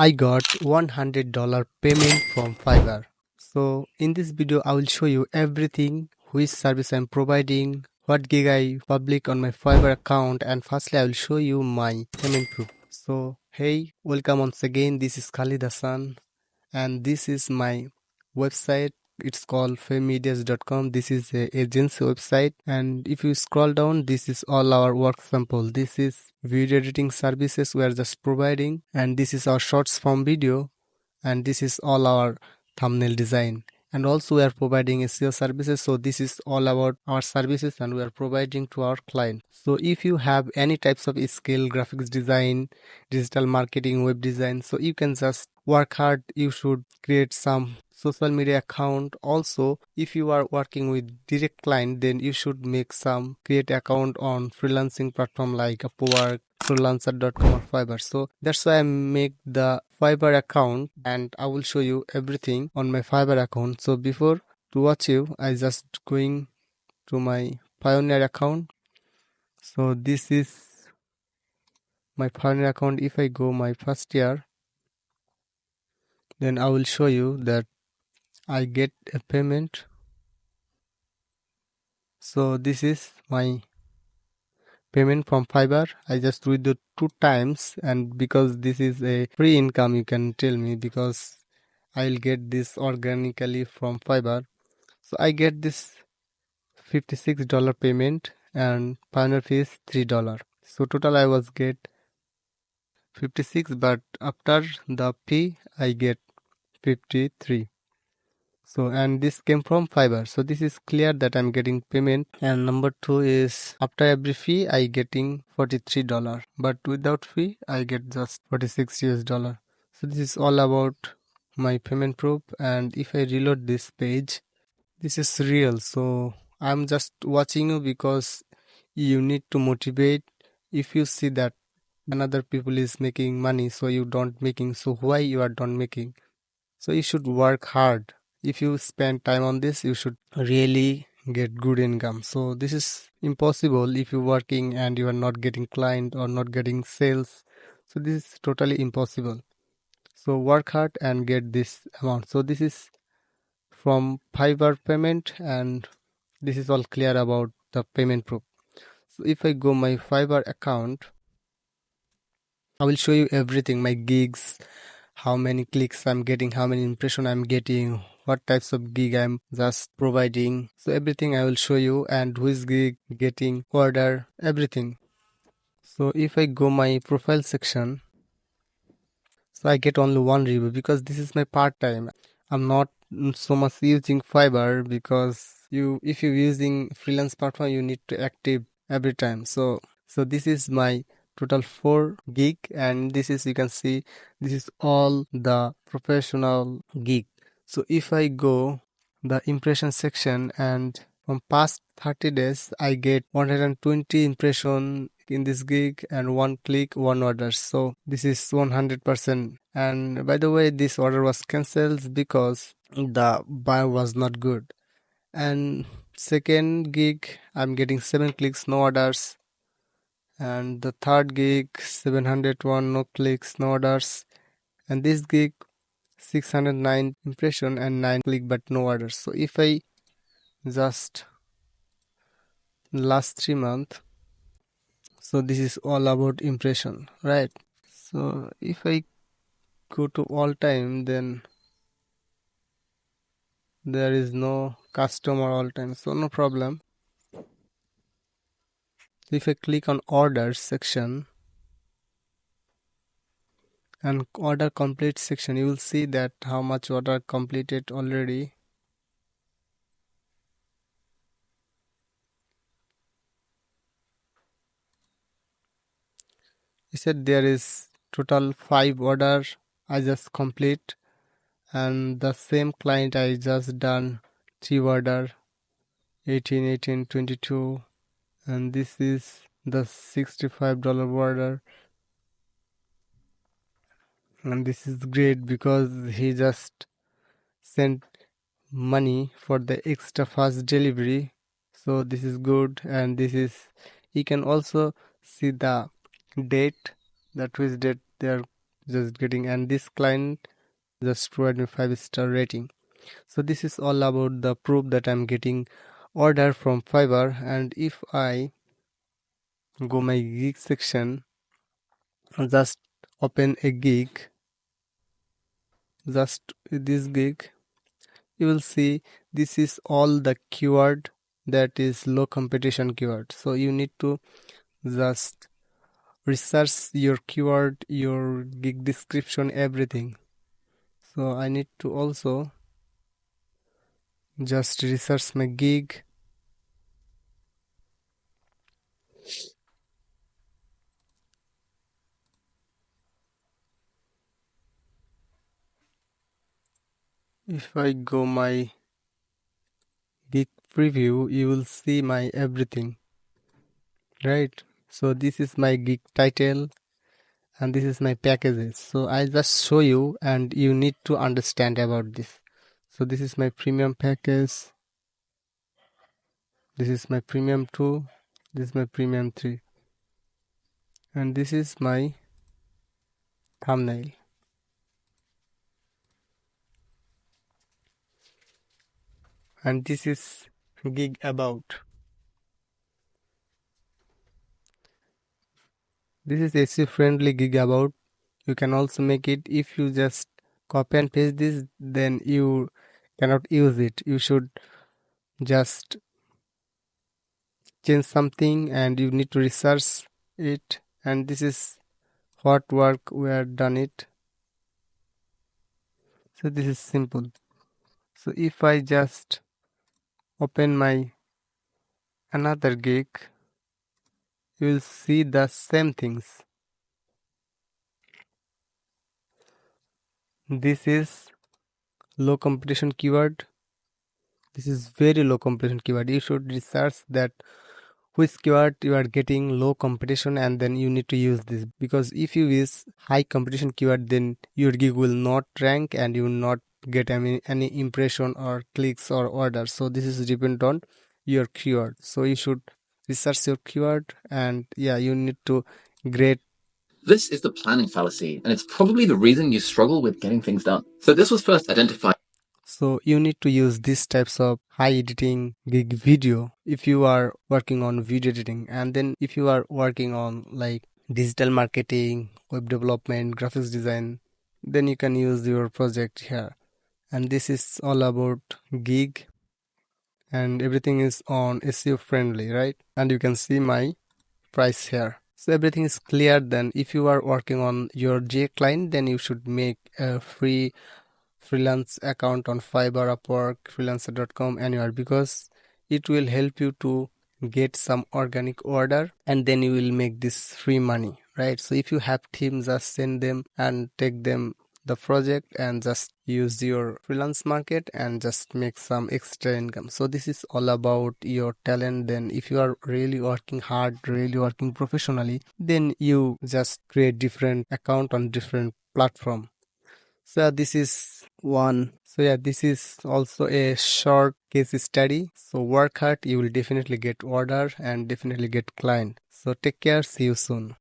I got $100 payment from Fiverr. So in this video I will show you everything, which service I'm providing, what gig I public on my Fiverr account, and firstly I will show you my payment proof. So hey, welcome once again. This is Khalid Hassan and this is my website. It's called famemedias.com. This is a agency website, and if you scroll down, this is all our work sample. This is video editing services we are just providing, and this is our shorts form video, and this is all our thumbnail design. And also we are providing SEO services, so this is all about our services and we are providing to our client. So if you have any types of skill, graphics design, digital marketing, web design, so you can just work hard. You should create some social media account. Also, if you are working with direct client, then you should make some create account on freelancing platform like Upwork, freelancer.com or Fiverr. So that's why I make the Fiverr account, and I will show you everything on my Fiverr account. So before to watch you, I just going to my Pioneer account. So this is my Pioneer account. If I go my first year, then I will show you that I get a payment. So this is my payment from Fiverr. I just withdraw 2 times, and because this is a free income, you can tell me, because I'll get this organically from Fiverr. So I get this $56 payment and pioneer fee is $3. So total I was get 56, but after the fee I get 53. So and this came from Fiverr. So this is clear that I'm getting payment. And number two is after every fee I getting $43, but without fee I get just 46 US dollar. So this is all about my payment proof. And if I reload this page, this is real. So I'm just watching you because you need to motivate. If you see that another people is making money, so you don't making, so why you are not making? So you should work hard. If you spend time on this, you should really get good income. So this is impossible if you're working and you are not getting client or not getting sales. So this is totally impossible. So work hard and get this amount. So this is from Fiverr payment, and this is all clear about the payment proof. So if I go my Fiverr account, I will show you everything, my gigs, how many clicks I'm getting, how many impression I'm getting, what types of gig I'm just providing. So everything I will show you, and which gig getting order, everything. So if I go my profile section, so I get only one review because this is my part time. I'm not so much using Fiverr, because if you're using freelance platform, you need to active every time. So this is my total 4 gig, and this is, you can see, this is all the professional gig. So if I go the impression section, and from past 30 days I get 120 impression in this gig, and 1 click, 1 order. So this is 100%. And by the way, this order was cancelled because the buy was not good. And second gig I'm getting 7 clicks, no orders. And the third gig 701, no clicks, no orders. And this gig 609 impression and 9 click but no orders. So if I just last 3 months, so this is all about impression, right? So if I go to all time, then there is no customer all time, so no problem. So if I click on orders section and order complete section, you will see that how much order completed already. He said there is total 5 order I just complete, and the same client I just done 3 order, 18, 18, 22, and this is the $65 order. And this is great because he just sent money for the extra fast delivery. So this is good. And this is, you can also see the date, that which date they are just getting, and this client just provide me 5-star rating. So this is all about the proof that I'm getting order from Fiverr. And if I go my gig section, just open a gig, just this gig, you will see this is all the keyword that is low competition keyword. So you need to just research your keyword, your gig description, everything. So I need to also just research my gig. If I go my gig preview, you will see my everything, right? So this is my gig title and this is my packages. So I just show you and you need to understand about this. So this is my premium package, this is my premium 2, this is my premium 3, and this is my thumbnail. And this is gig about. This is SEO friendly gig about. You can also make it. If you just copy and paste this, then you cannot use it. You should just change something and you need to research it. And this is what work we are done it. So this is simple. So if I just open my another gig, you will see the same things. This is low competition keyword. This is very low competition keyword. You should research that which keyword you are getting low competition, and then you need to use this, because if you use high competition keyword, then your gig will not rank and you will not get any impression or clicks or orders. So this is depend on your keyword. So you should research your keyword, and yeah, you need to grade. This is the planning fallacy, and it's probably the reason you struggle with getting things done. So this was first identified. So you need to use these types of high editing gig video if you are working on video editing. And then if you are working on like digital marketing, web development, graphics design, then you can use your project here. And this is all about gig, and everything is on SEO friendly, right? And you can see my price here. So everything is clear. Then if you are working on your J client, then you should make a free freelance account on Fiverr, Upwork, freelancer.com, anywhere, because it will help you to get some organic order and then you will make this free money, right? So if you have teams, just send them and take them the project and just use your freelance market and just make some extra income. So this is all about your talent. Then if you are really working hard, really working professionally, then you just create different account on different platform. So this is one. So yeah, this is also a short case study. So work hard, you will definitely get order and definitely get client. So take care, see you soon.